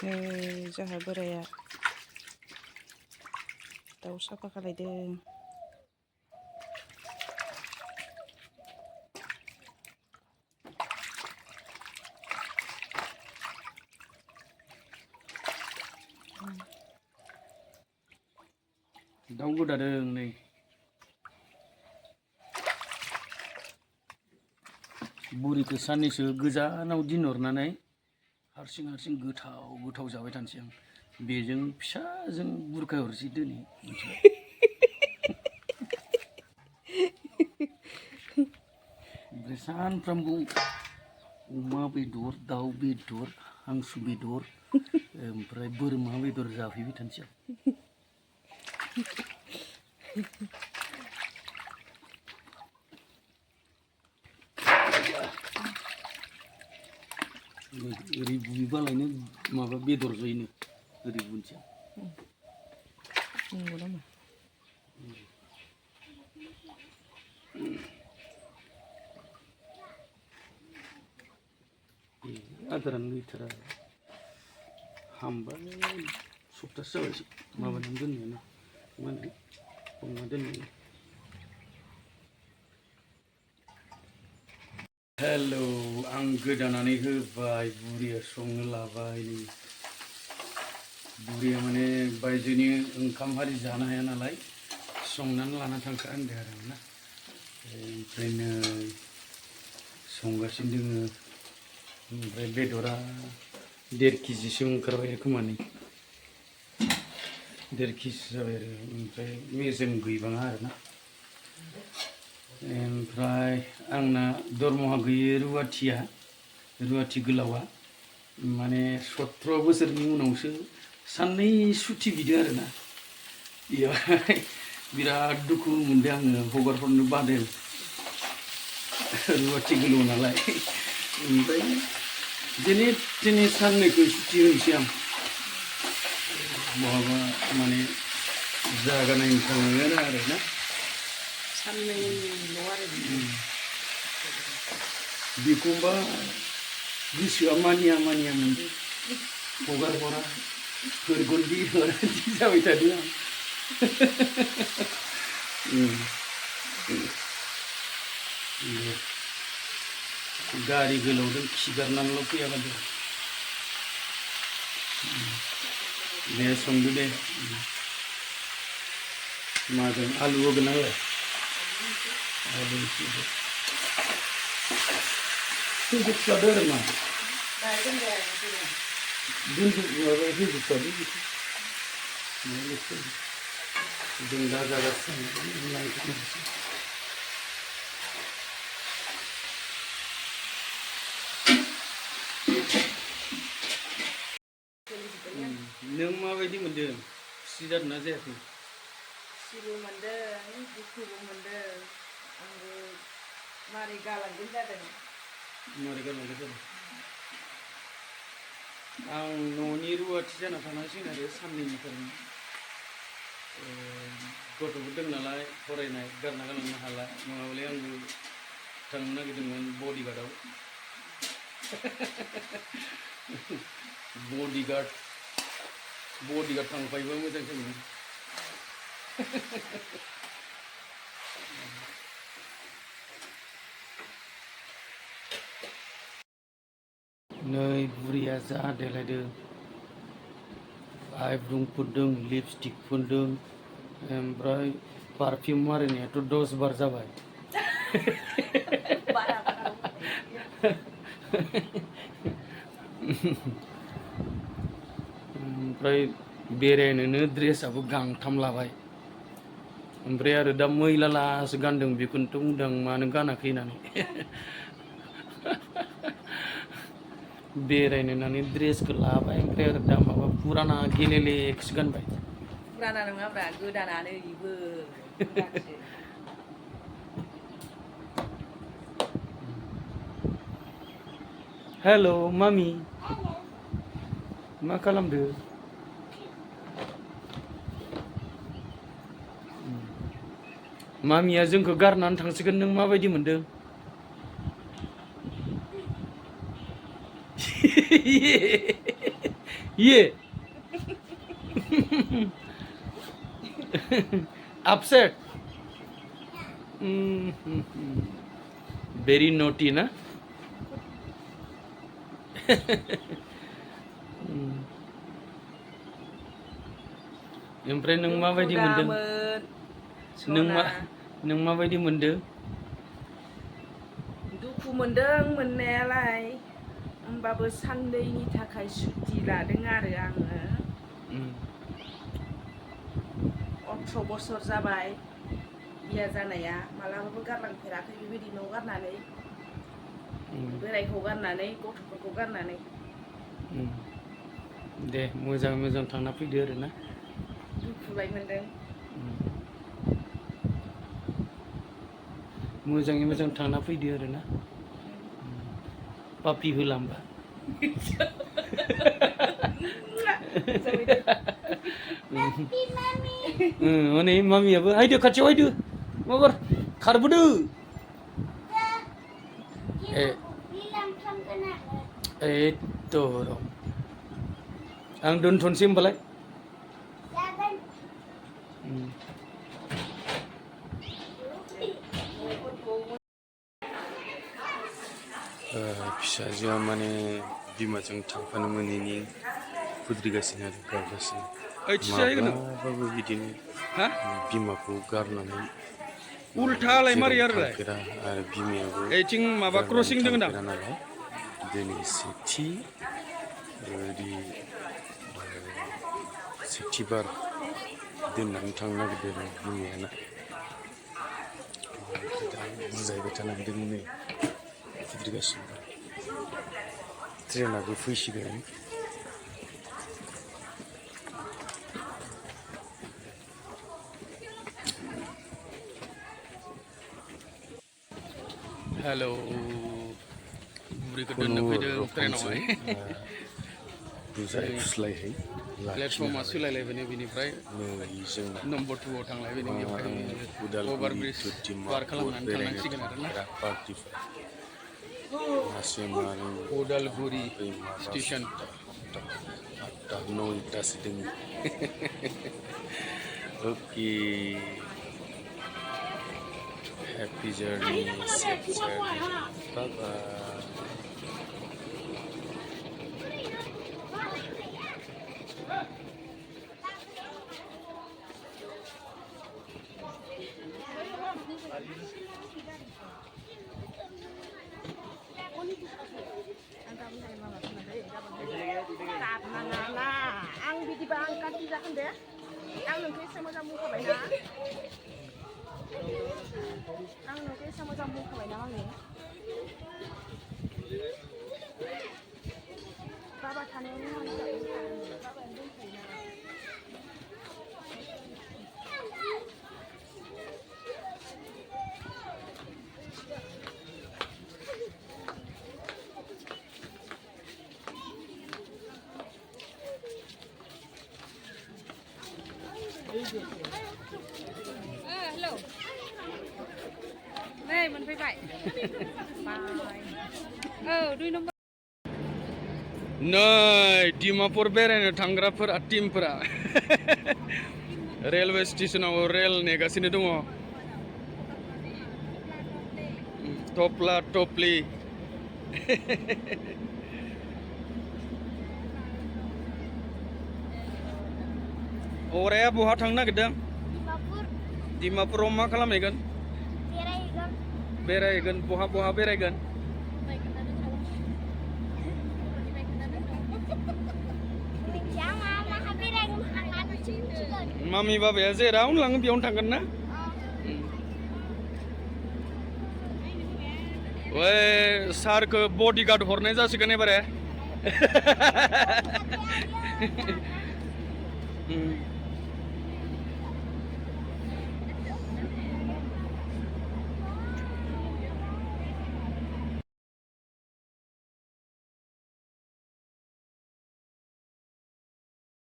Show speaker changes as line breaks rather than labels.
जोंहा बोराया दाउ साफा खालायदों।
दाउ गोदादों नै बुरिखौ साननैसो गोजानाव दिनहरनानै हारसिं हारसिं गोथाव गोथाव जाबाय थानोसै आं। बेजों फिसाजों बुरखाय हरसै दिनै ओमफ्राय सानफ्रामबो अमा बेदर दाउ बेदर हांसो बेदर ओमफ्राय बोरमा बेदर जाफैबाय थानोसै आं। ओरै बुयोबालायनो माबा बेदर जयनो ओरै बुनोसै आं।
नंगौ नामा?
आदारानो गैथारा हामबाय सप्तासे जाबायसो माबानानै दोननायानो मा होनो हमना दोननायानो। हेलौ आं गोदानानै होबाय बुरिया संनो लाबाय। बुरिया माने बायजोनि ओंखाम हारि जानो हाया नालाय संनानै लाना थांखा होनदों आरो ना। ओमफ्रायनो संगासिनो दोङो। ओमफ्राय बेदरा 1.5 केजिसो ओंखारबाय खोमा नै 1.5 केजि जाबाय आरो ओमफ्राय मेजेम गैबाङा आरोना। ओमफ्राय आंना दरमाहा गैयै रुवाथि गोलावा माने 17 बोसोरनि उनावसो साननै सुथि बिदों आरोना। बेयावहाय बिराद दुखु मोनदों आङो हगारहरनो बादों रुवाथि गोलाव नालाय। ओमफ्राय जेने थेने साननैखौ सुथि होनोसै आं बहाबा माने जागा नायनो थांगोन आरोना।
साननैल' आरो
बेखौबा गोसोआ मानिया मोनदों हगार हरा हरगोनदि जाबाय थादों आं। गारि गोलावजों खिगारनानैल' फैयाबादि दे संदो दे माजों आलु होगोन आंलाय आलु होजोबखादो आरो मा माबा होजोबखादो बेखौ जों दा जागासिनो नों माबायदि मोनदों खुसि जादोंना जायाखै?
खुसिबो मोनदों दुखुबो मोनदों आंबो मारै गालांगोन जादों।
मारै गालांगोन जादों? आं न'नि रुवाथि जाना थानांसिगोन आरो साननैनिफ्रायनो। गथ'फोर दं नालाय फरायनाय गारना गालांनो हाला नङाबालाय आंबो थांनो नागिरदोंमोन बडिगार्डआव। बडिगार्ड थांफायोबा मोजां जागौमोन। नै बुरिया जा देलायदों आइब्रुं फुनदों लिपस्टिक फुनदों ओमफ्राय पारफिउम मारिनायाथ' 10 बार जाबाय। ओमफ्राय बेरायनोनो ड्रेसआबो गांथाम लाबाय। ओमफ्राय आरो दा मैला लासो गानदों बेखौनोथ' बुंदों आं मानो गानाखै होननानै। बेरायनो होननानै ड्रेसखौ लाबाय ओमफ्राय आरो दा माबा फुराना गेलेलेखौसो गानबाय।
फुराना नङाब्रा गोदानानो इबो गोदानसो।
हेल' मामि मा खालामदो? मामिया जोंखौ गारनानै थांसिगोन नों माबायदि मोनदों? ये upset. Very naughty ना. ओमफ्राय नों माबायदि मोनदों? नों माबायदि मोनदों?
दुखु मोनदों मोननायालाय, होमबाबो साननैनि थाखाय सुटि लादों आरो आङो। 18 बोसोर जाबाय बिया जानाया, मालाबाबो गारलांफेराखै बेबायदि न' गारनानै, बोरायखौ गारनानै, गथ'फोरखौ गारनानै।
दे मोजां मोजां थांना फैदो आरो ना।
दुखुलाय मोनदों।
मोजाङै मोजां थांना फैदो आरो ना। पापि होला होमबा? माने मामियाबो हायदो खाथियाव हायदो माबार खारबोदो। एथ' र' आं दोनथ'नोसै होमबालाय। फिसाजोआ माने बिमाजों थांफानो मोनैनि खुद्रिगासिनो आरो गाबगासिनो। माब्लाबाबो बिदिनो बिमाखौ गारनानै
उल्थालाय मारै
जेराव
आरो
थांफेरा आरो बिमायाबो
एथिं माबा
गारनानै
क्रसिं दोङो दां।
थांफेरा नालाय दिनै सेथिबार दोननानै थांनो नागिरदों बिमायाना। बुजायबाय थानांदों नै खुद्रिगासिनो दं। ट्रेनाबो फैसिगोन। हेल' बुरैखौ दोननो फैदों ट्रेनावहाय।
बुजाय फुस्लायहै
प्लेटफर्मा सोलायलायबाय बिनिफ्राय नम्बर 2 आव थांलायबाय बेवहाय अभार ब्रिज पार खालामनानै थांनांसिगोन आरोना। उदालगुरि स्टेशन
9टासो दोङो।
अके हेपि जार्नि सेफ जार्नि बाय बाय।
आं बिदिबा आं गाज्रि जागोन दे। आं नोंखौ एसे मोजां बुंखाबायना। आंनि बाबा थानायावनो बाबायानो दंखायो नालाय। हेलौ नै मोनफैबाय। बाय। 2 नम्बर।
नै डिमापुर बेरायनो थांग्राफोरा टिमफोरा रेलवे स्टेशनाव रेल नेगासिनो दङ। टप्ला टप्लि अराया बहा थांनो नागिरदों? डिमापुराव मा खालामहैगोन? बेरायहैगोन। बहा बहा बेरायगोन? मामि बाबाया जेरावनो लाङो बेयावनो थांगोन ना? ओइ सारखौ बडिगार्ड हरनाय जासिगोन एबारे।